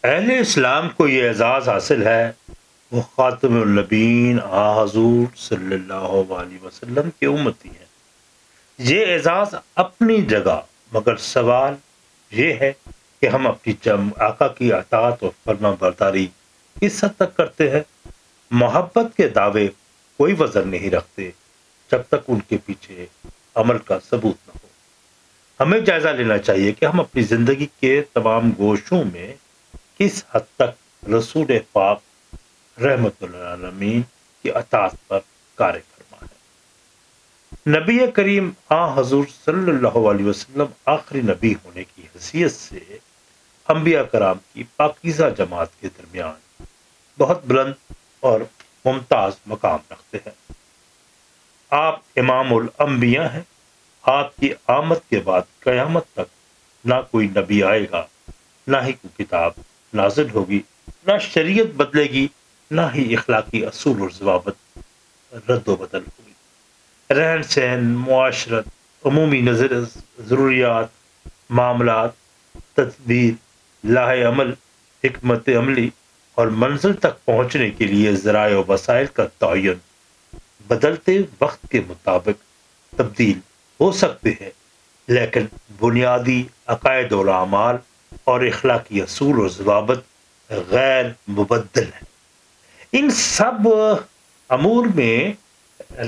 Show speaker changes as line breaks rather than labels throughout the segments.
اہل اسلام کو یہ اعزاز حاصل ہے، وہ خاتم النبیین حضور صلی اللہ علیہ وسلم کے امتی ہیں۔ یہ اعزاز اپنی جگہ، مگر سوال یہ ہے کہ ہم اپنی آقا کی اطاعت اور فرما برداری کس حد تک کرتے ہیں؟ محبت کے دعوے کوئی وزن نہیں رکھتے جب تک ان کے پیچھے عمل کا ثبوت نہ ہو۔ ہمیں جائزہ لینا چاہیے کہ ہم اپنی زندگی کے تمام گوشوں میں کس حد تک رسول پاک رحمت للعالمین کی اطاعت پر کار فرما ہے۔ نبی کریم حضور صلی اللہ علیہ وسلم آخری نبی ہونے کی حیثیت سے انبیاء کرام کی پاکیزہ جماعت کے درمیان بہت بلند اور ممتاز مقام رکھتے ہیں۔ آپ امام الانبیاء ہیں۔ آپ کی آمد کے بعد قیامت تک نہ کوئی نبی آئے گا، نہ ہی کوئی کتاب نازل ہوگی، نہ شریعت بدلے گی، نہ ہی اخلاقی اصول اور ضوابط رد و بدل ہوگی۔ رہن سہن، معاشرت، عمومی نظر ضروریات، معاملات، تدبیر، لاہ عمل، حکمت عملی اور منزل تک پہنچنے کے لیے ذرائع و وسائل کا تعین بدلتے وقت کے مطابق تبدیل ہو سکتے ہیں، لیکن بنیادی عقائد اور اعمال اور اخلاقی اصول اور ضوابط غیر مبدل ہیں۔ ان سب امور میں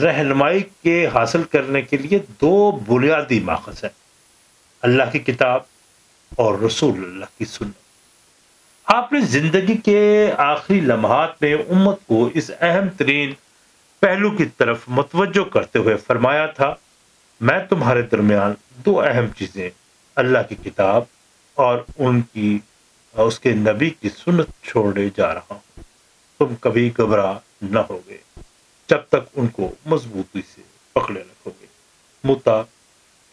رہنمائی کے حاصل کرنے کے لیے دو بنیادی ماخذ ہیں، اللہ کی کتاب اور رسول اللہ کی سنت۔ آپ نے زندگی کے آخری لمحات میں امت کو اس اہم ترین پہلو کی طرف متوجہ کرتے ہوئے فرمایا تھا، میں تمہارے درمیان دو اہم چیزیں، اللہ کی کتاب اور اس کے نبی کی سنت چھوڑنے جا رہا ہوں، تم کبھی گھبرا نہ ہوگے جب تک ان کو مضبوطی سے پکڑے رکھو گے۔ متا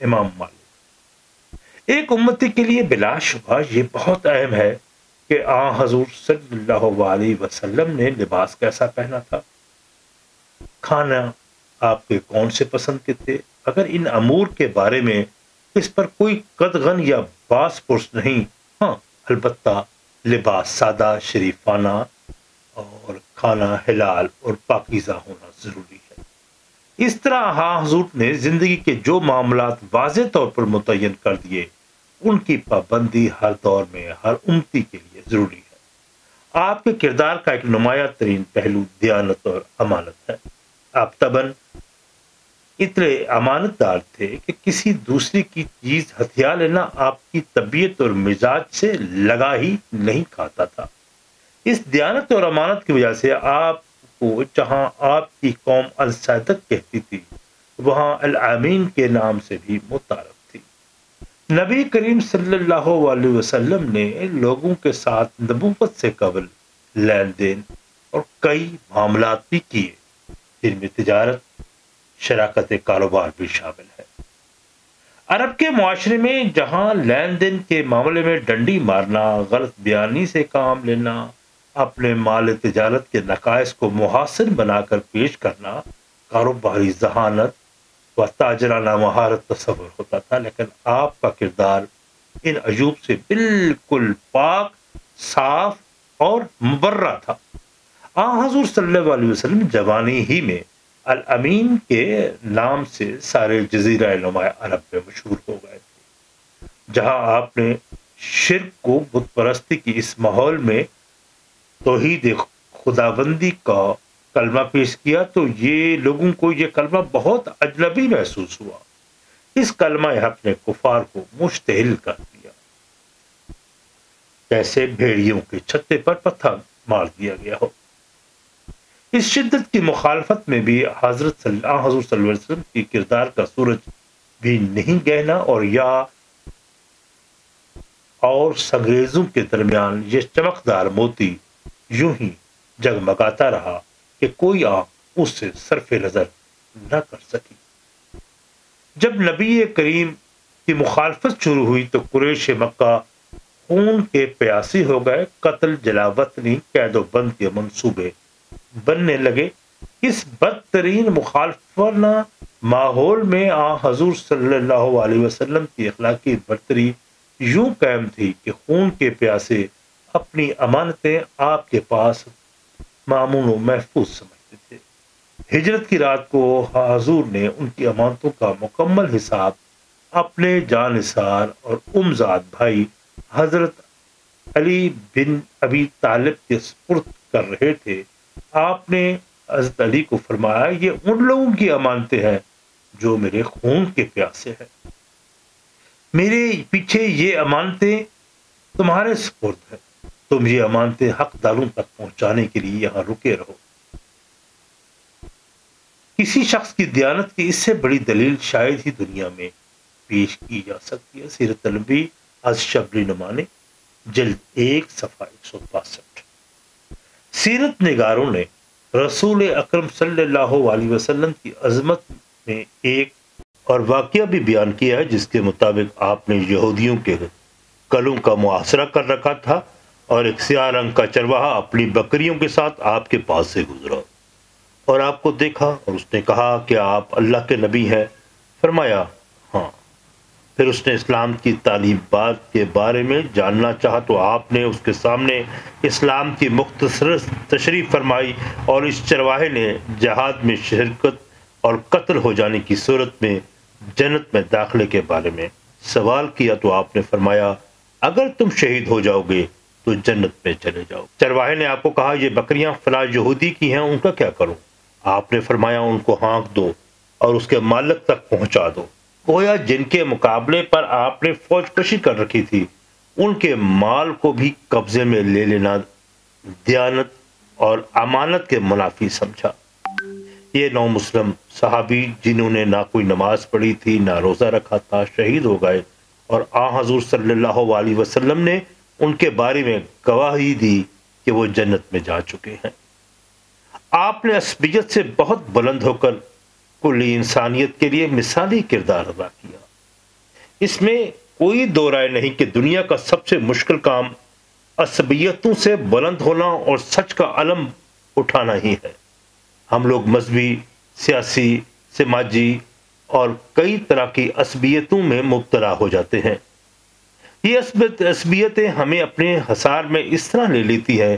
امام مالک۔ ایک امتی کے لیے بلا شبہ یہ بہت اہم ہے کہ حضور صلی اللہ علیہ وسلم نے لباس کیسا پہنا تھا، کھانا آپ کے کون سے پسند کے تھے۔ اگر ان امور کے بارے میں اس پر کوئی قدغن یا باس پرس نہیں، ہاں البتہ لباس سادہ، شریفانہ اور کھانا حلال اور پاکیزہ ہونا ضروری ہے۔ اس طرح حضور نے زندگی کے جو معاملات واضح طور پر متعین کر دیے، ان کی پابندی ہر دور میں ہر امتی کے لیے ضروری ہے۔ آپ کے کردار کا ایک نمایاں ترین پہلو دیانت اور امانت ہے۔ آپ طبعاً اتنے امانت دار تھے کہ کسی دوسری کی چیز ہتھیار لینا آپ کی طبیعت اور مزاج سے لگا ہی نہیں کھاتا تھا۔ اس دیانت اور امانت کی وجہ سے آپ کو جہاں آپ کی قوم الصادق کہتی تھی، وہاں الامین کے نام سے بھی متعارف تھی۔ نبی کریم صلی اللہ علیہ وسلم نے لوگوں کے ساتھ نبوت سے قبل لین دین اور کئی معاملات بھی کیے، جن میں تجارت، شراکت کاروبار بھی شامل ہے۔ عرب کے معاشرے میں جہاں لین دین کے معاملے میں ڈنڈی مارنا، غلط بیانی سے کام لینا، اپنے مال تجارت کے نقائص کو محاسن بنا کر پیش کرنا کاروباری ذہانت و تاجرانہ مہارت تصور ہوتا تھا، لیکن آپ کا کردار ان عیوب سے بالکل پاک، صاف اور مبرہ تھا۔ حضور صلی اللہ علیہ وسلم جوانی ہی میں الامین کے نام سے سارے جزیرہ نما عرب میں مشہور ہو گئے تھے۔ جہاں آپ نے شرک کو بت پرستی کی اس ماحول میں توحید خداوندی کا کلمہ پیش کیا تو یہ لوگوں کو یہ کلمہ بہت اجنبی محسوس ہوا۔ اس کلمہ حق نے کفار کو مشتعل کر دیا، جیسے بھیڑیوں کے چھتے پر پتھر مار دیا گیا ہو۔ اس شدت کی مخالفت میں بھی حضور صلی اللہ علیہ وسلم کی کردار کا سورج بھی نہیں گہنا اور سنگریزوں کے درمیان یہ چمکدار موتی یوں ہی جگمگاتا رہا کہ کوئی آنکھ اس سے صرف نظر نہ کر سکی۔ جب نبی کریم کی مخالفت شروع ہوئی تو قریش مکہ خون کے پیاسی ہو گئے، قتل، جلاوطنی، قید و بند کے منصوبے بننے لگے۔ اس بدترین مخالفانہ ماحول میں حضور صلی اللہ علیہ وسلم کی اخلاقی برتری یوں قائم تھی کہ خون کے پیاسے اپنی امانتیں آپ کے پاس مامون و محفوظ سمجھتے تھے۔ ہجرت کی رات کو حضور نے ان کی امانتوں کا مکمل حساب اپنے جانثار اور امزاد بھائی حضرت علی بن ابی طالب کے سپرد کر رہے تھے۔ آپ نے حضرت علی کو فرمایا، یہ ان لوگوں کی امانتیں ہیں جو میرے خون کے پیاسے ہیں، میرے پیچھے یہ امانتیں تمہارے سپرد ہیں، تم یہ امانتیں حقداروں تک پہنچانے کے لیے یہاں رکے رہو۔ کسی شخص کی دیانت کی اس سے بڑی دلیل شاید ہی دنیا میں پیش کی جا سکتی ہے۔ سیرت النبی از شبلی نمانے جلد 1 صفحہ 162۔ سیرت نگاروں نے رسول اکرم صلی اللہ علیہ وسلم کی عظمت میں ایک اور واقعہ بھی بیان کیا ہے، جس کے مطابق آپ نے یہودیوں کے کلوں کا محاصرہ کر رکھا تھا اور ایک سیاہ رنگ کا چرواہا اپنی بکریوں کے ساتھ آپ کے پاس سے گزرا اور آپ کو دیکھا، اور اس نے کہا کہ آپ اللہ کے نبی ہیں؟ فرمایا ہاں۔ پھر اس نے اسلام کی تعلیمات کے بارے میں جاننا چاہا تو آپ نے اس کے سامنے اسلام کی مختصر تشریح فرمائی، اور اس چرواہے نے جہاد میں شرکت اور قتل ہو جانے کی صورت میں جنت میں داخلے کے بارے میں سوال کیا تو آپ نے فرمایا اگر تم شہید ہو جاؤ گے تو جنت میں چلے جاؤ۔ چرواہے نے آپ کو کہا یہ بکریاں فلاں یہودی کی ہیں، ان کا کیا کروں؟ آپ نے فرمایا ان کو ہانک دو اور اس کے مالک تک پہنچا دو۔ گویا جن کے مقابلے پر آپ نے فوج کشی کر رکھی تھی ان کے مال کو بھی قبضے میں لے لینا دیانت اور امانت کے منافی سمجھا۔ یہ 9 مسلم صحابی جنہوں نے نہ کوئی نماز پڑھی تھی نہ روزہ رکھا تھا شہید ہو گئے، اور حضور صلی اللہ علیہ وسلم نے ان کے بارے میں گواہی دی کہ وہ جنت میں جا چکے ہیں۔ آپ نے عصبیت سے بہت بلند ہو کر کلی انسانیت کے لیے مثالی کردار ادا کیا۔ اس میں کوئی دو رائے نہیں کہ دنیا کا سب سے مشکل کام عصبیتوں سے بلند ہونا اور سچ کا علم اٹھانا ہی ہے۔ ہم لوگ مذہبی، سیاسی، سماجی اور کئی طرح کی عصبیتوں میں مبتلا ہو جاتے ہیں۔ یہ عصبیتیں ہمیں اپنے حصار میں اس طرح لے لیتی ہیں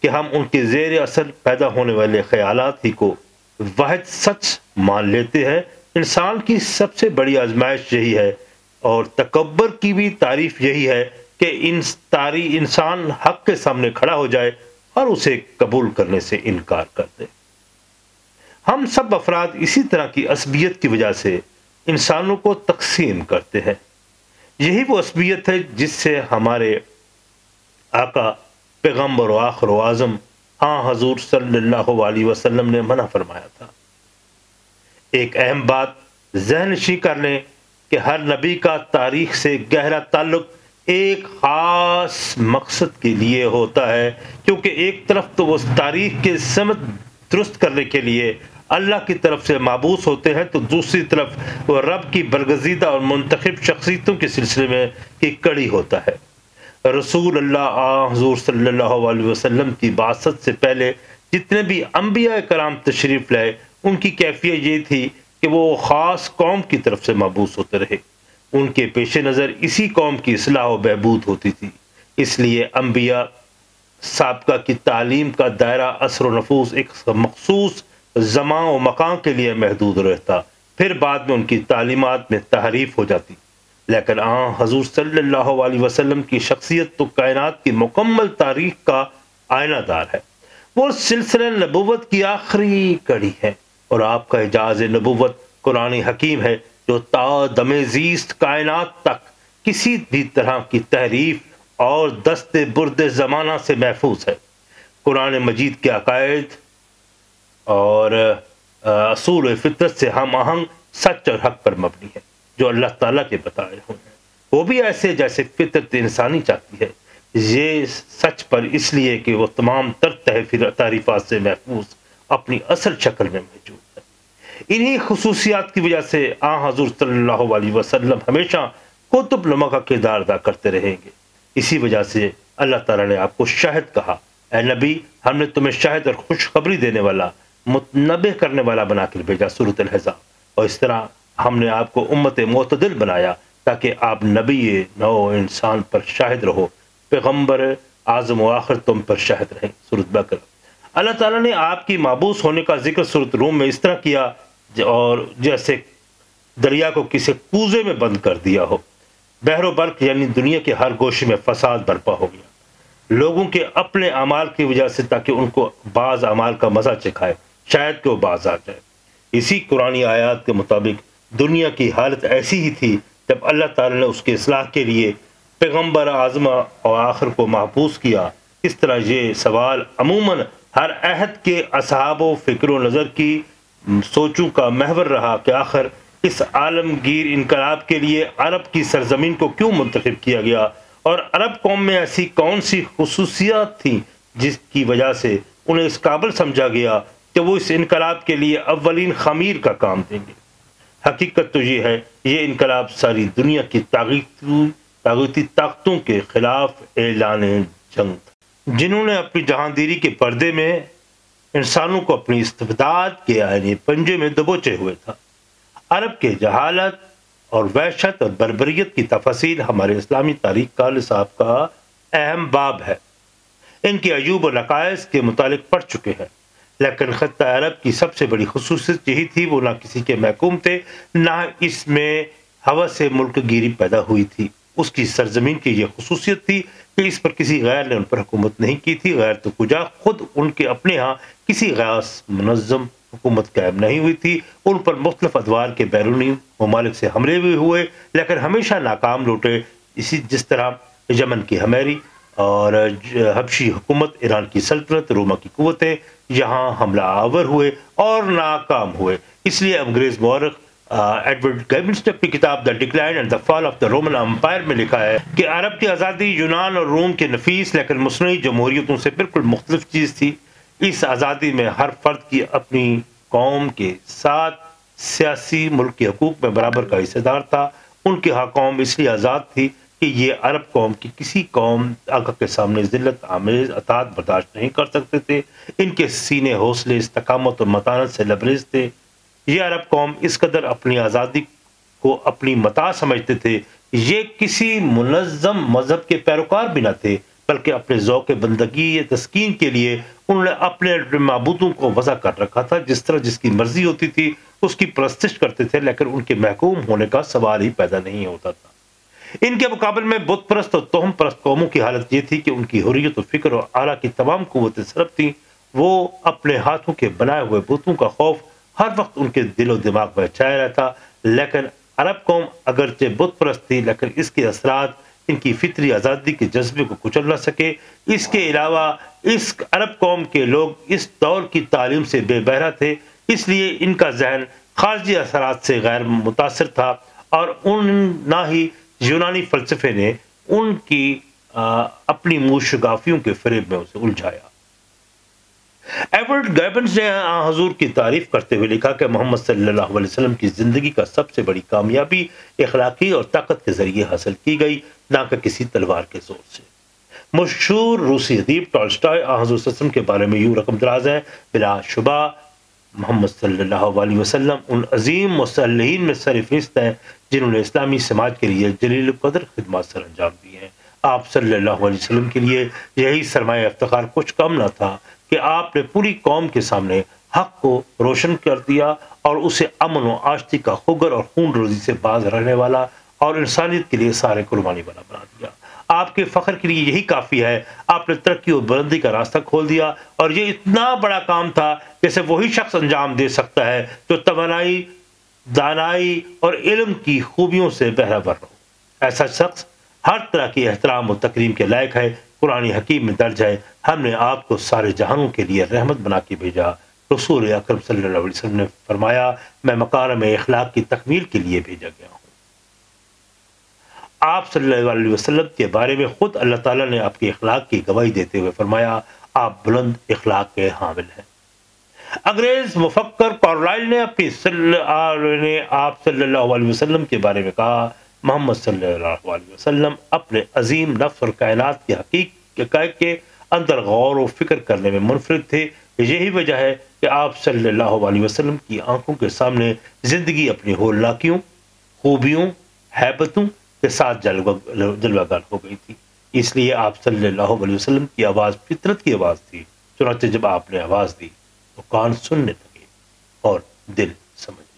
کہ ہم ان کے زیر اثر پیدا ہونے والے خیالات ہی کو واحد سچ مان لیتے ہیں۔ انسان کی سب سے بڑی آزمائش یہی ہے، اور تکبر کی بھی تعریف یہی ہے کہ انسان حق کے سامنے کھڑا ہو جائے اور اسے قبول کرنے سے انکار کر دے۔ ہم سب افراد اسی طرح کی عصبیت کی وجہ سے انسانوں کو تقسیم کرتے ہیں۔ یہی وہ عصبیت ہے جس سے ہمارے آقا پیغمبر و آخر و اعظم حضور صلی اللہ علیہ وسلم نے منع فرمایا تھا۔ ایک اہم بات ذہن نشین کر لیں کہ ہر نبی کا تاریخ سے گہرا تعلق ایک خاص مقصد کے لیے ہوتا ہے، کیونکہ ایک طرف تو وہ تاریخ کے سمت درست کرنے کے لیے اللہ کی طرف سے مابعوث ہوتے ہیں، تو دوسری طرف وہ رب کی برگزیدہ اور منتخب شخصیتوں کے سلسلے میں کی کڑی ہوتا ہے۔ رسول اللہ حضور صلی اللہ علیہ وسلم کی بعثت سے پہلے جتنے بھی انبیاء کرام تشریف لائے ان کی کیفیت یہ تھی کہ وہ خاص قوم کی طرف سے مبعوث ہوتے رہے، ان کے پیش نظر اسی قوم کی اصلاح و بہبود ہوتی تھی۔ اس لیے انبیاء سابقہ کی تعلیم کا دائرہ اثر و نفوذ ایک مخصوص زمان و مکان کے لیے محدود رہتا، پھر بعد میں ان کی تعلیمات میں تحریف ہو جاتی، لیکن حضور صلی اللہ علیہ وسلم کی شخصیت تو کائنات کی مکمل تاریخ کا آئینہ دار ہے۔ وہ سلسلہ نبوت کی آخری کڑی ہے، اور آپ کا اعجاز نبوت قرآن حکیم ہے جو تا دم زیست کائنات تک کسی بھی طرح کی تحریف اور دست برد زمانہ سے محفوظ ہے۔ قرآن مجید کے عقائد اور اصول و فطرت سے ہم آہنگ، سچ اور حق پر مبنی ہے جو اللہ تعالیٰ کے بتائے ہوئے ہیں، وہ بھی ایسے جیسے فطرت انسانی چاہتی ہے۔ یہ سچ پر اس لیے کہ وہ تمام تر تعریفات سے محفوظ اپنی اصل شکل میں موجود ہے۔ انہی خصوصیات کی وجہ سے حضور صلی اللہ علیہ وسلم ہمیشہ قطب نما کا کردار ادا کرتے رہیں گے۔ اسی وجہ سے اللہ تعالیٰ نے آپ کو شاہد کہا، اے نبی ہم نے تمہیں شاہد اور خوشخبری دینے والا، متنبہ کرنے والا بنا کر بھیجا، سورۃ الاحزاب۔ اور اس طرح ہم نے آپ کو امت معتدل بنایا تاکہ آپ نبی نو انسان پر شاہد رہو، پیغمبر اعظم و آخر تم پر شاہد رہیں۔ سورۃ بقرہ۔ اللہ تعالیٰ نے آپ کی معبوس ہونے کا ذکر سورۃ روم میں اس طرح کیا اور جیسے دریا کو کسی کوزے میں بند کر دیا ہو۔ بحر و برق یعنی دنیا کے ہر گوشے میں فساد برپا ہو گیا لوگوں کے اپنے اعمال کی وجہ سے، تاکہ ان کو بعض اعمال کا مزہ چکھائے، شاید کہ وہ باز آ جائے۔ اسی قرآنی آیات کے مطابق دنیا کی حالت ایسی ہی تھی جب اللہ تعالیٰ نے اس کے اصلاح کے لیے پیغمبر اعظم اور آخر کو محفوظ کیا۔ اس طرح یہ سوال عموماً ہر عہد کے اصحاب و فکر و نظر کی سوچوں کا محور رہا کہ آخر اس عالمگیر انقلاب کے لیے عرب کی سرزمین کو کیوں منتخب کیا گیا، اور عرب قوم میں ایسی کون سی خصوصیات تھیں جس کی وجہ سے انہیں اس قابل سمجھا گیا کہ وہ اس انقلاب کے لیے اولین خمیر کا کام دیں گے۔ حقیقت تو یہ ہے، یہ انقلاب ساری دنیا کی طاغوتی طاقتوں کے خلاف اعلان جنگ تھا، جنہوں نے اپنی جہاندیری کے پردے میں انسانوں کو اپنی استبداد کے آئینے پنجے میں دبوچے ہوئے تھا۔ عرب کے جہالت اور وحشت اور بربریت کی تفاصیل ہمارے اسلامی تاریخ کا نصاب کا اہم باب ہے۔ ان کے عیوب و نقائص کے متعلق پڑھ چکے ہیں، لیکن خطہ عرب کی سب سے بڑی خصوصیت یہی تھی، وہ نہ کسی کے محکوم تھے، نہ اس میں ہوس ملک گیری پیدا ہوئی تھی۔ اس کی سرزمین کی یہ خصوصیت تھی کہ اس پر کسی غیر نے ان پر حکومت نہیں کی تھی۔ غیر تو کجا خود ان کے اپنے ہاں کسی غیر منظم حکومت قائم نہیں ہوئی تھی۔ ان پر مختلف ادوار کے بیرونی ممالک سے حملے بھی ہوئے، لیکن ہمیشہ ناکام لوٹے، جس طرح یمن کی حمیری اور حبشی حکومت، ایران کی سلطنت، روما کی قوتیں یہاں حملہ آور ہوئے اور ناکام ہوئے۔ اس لیے انگریز مورخ ایڈورڈ گیبنز نے اپنی کتاب the decline and the fall of the Roman empire میں لکھا ہے کہ عرب کی آزادی یونان اور روم کے نفیس لیکن مصنوعی جمہوریتوں سے بالکل مختلف چیز تھی۔ اس آزادی میں ہر فرد کی اپنی قوم کے ساتھ سیاسی ملک کے حقوق میں برابر کا حصہ دار تھا۔ ان کی ہر قوم اس لیے آزاد تھی کہ یہ عرب قوم کی کسی قوم آقا کے سامنے ذلت آمیز اطاعت برداشت نہیں کر سکتے تھے۔ ان کے سینے حوصلے، استقامت اور متانت سے لبریز تھے۔ یہ عرب قوم اس قدر اپنی آزادی کو اپنی متاع سمجھتے تھے، یہ کسی منظم مذہب کے پیروکار بھی نہ تھے، بلکہ اپنے ذوق بندگی تسکین کے لیے انہوں نے اپنے معبودوں کو وضع کر رکھا تھا۔ جس طرح جس کی مرضی ہوتی تھی اس کی پرستش کرتے تھے، لیکن ان کے محکوم ہونے کا سوال ہی پیدا نہیں ہوتا تھا۔ ان کے مقابل میں بت پرست اور توہم پرست قوموں کی حالت یہ تھی کہ ان کی حریت و فکر اور اعلیٰ کی تمام قوتیں سرب تھیں۔ وہ اپنے ہاتھوں کے بنائے ہوئے بتوں کا خوف ہر وقت ان کے دل و دماغ میں چھایا رہتا، لیکن عرب قوم اگرچہ بت پرست تھی، لیکن اس کے اثرات ان کی فطری آزادی کے جذبے کو کچل نہ سکے۔ اس کے علاوہ اس عرب قوم کے لوگ اس دور کی تعلیم سے بے بہرہ تھے، اس لیے ان کا ذہن خارجی اثرات سے غیر متاثر تھا، اور نہ ہی یونانی فلسفے نے ان کی اپنی موشگافیوں کے فریب میں اسے الجھایا۔ ایڈورڈ گیبنز نے حضور کی تعریف کرتے ہوئے لکھا کہ محمد صلی اللہ علیہ وسلم کی زندگی کا سب سے بڑی کامیابی اخلاقی اور طاقت کے ذریعے حاصل کی گئی، نہ کہ کسی تلوار کے زور سے۔ مشہور روسی ادیب ٹالسٹائے حضور صلی اللہ علیہ وسلم کے بارے میں یوں رقم دراز ہے: بلا شبہ محمد صلی اللہ علیہ وسلم ان عظیم مصلحین میں سر فہرست ہیں جنہوں نے اسلامی سماج کے لیے جلیل القدر خدمات سر انجام دی ہیں۔ آپ صلی اللہ علیہ وسلم کے لیے یہی سرمایہ افتخار کچھ کم نہ تھا کہ آپ نے پوری قوم کے سامنے حق کو روشن کر دیا اور اسے امن و آشتی کا خگر اور خون روزی سے باز رہنے والا اور انسانیت کے لیے سارے قربانی والا بنا دیا۔ آپ کے فخر کے لیے یہی کافی ہے، آپ نے ترقی اور بلندی کا راستہ کھول دیا، اور یہ اتنا بڑا کام تھا جسے وہی شخص انجام دے سکتا ہے جو توانائی، دانائی اور علم کی خوبیوں سے بہرہ بر ہو۔ ایسا شخص ہر طرح کی احترام و تکریم کے لائق ہے۔ قرآن حکیم میں درج ہے: ہم نے آپ کو سارے جہانوں کے لیے رحمت بنا کے بھیجا۔ رسول اکرم صلی اللہ علیہ وسلم نے فرمایا: میں مکارم اخلاق کی تکمیل کے لیے بھیجا گیا ہوں۔ آپ صلی اللہ علیہ وسلم کے بارے میں خود اللہ تعالیٰ نے آپ کے اخلاق کی گواہی دیتے ہوئے فرمایا: آپ بلند اخلاق کے حامل ہیں۔ انگریز مفکر کارلائل نے آپ صلی اللہ علیہ وسلم کے بارے میں کہا: محمد صلی اللہ علیہ وسلم اپنے عظیم نفس اور کائنات کے حقائق کے اندر غور و فکر کرنے میں منفرد تھے۔ یہی وجہ ہے کہ آپ صلی اللہ علیہ وسلم کی آنکھوں کے سامنے زندگی اپنی ہولناکیوں، خوبیوں، ہیبتوں کے ساتھ جلوہ گر ہو گئی تھی۔ اس لیے آپ صلی اللہ علیہ وسلم کی آواز فطرت کی آواز تھی، چنانچہ جب آپ نے آواز دی تو کان سننے لگے اور دل سمجھ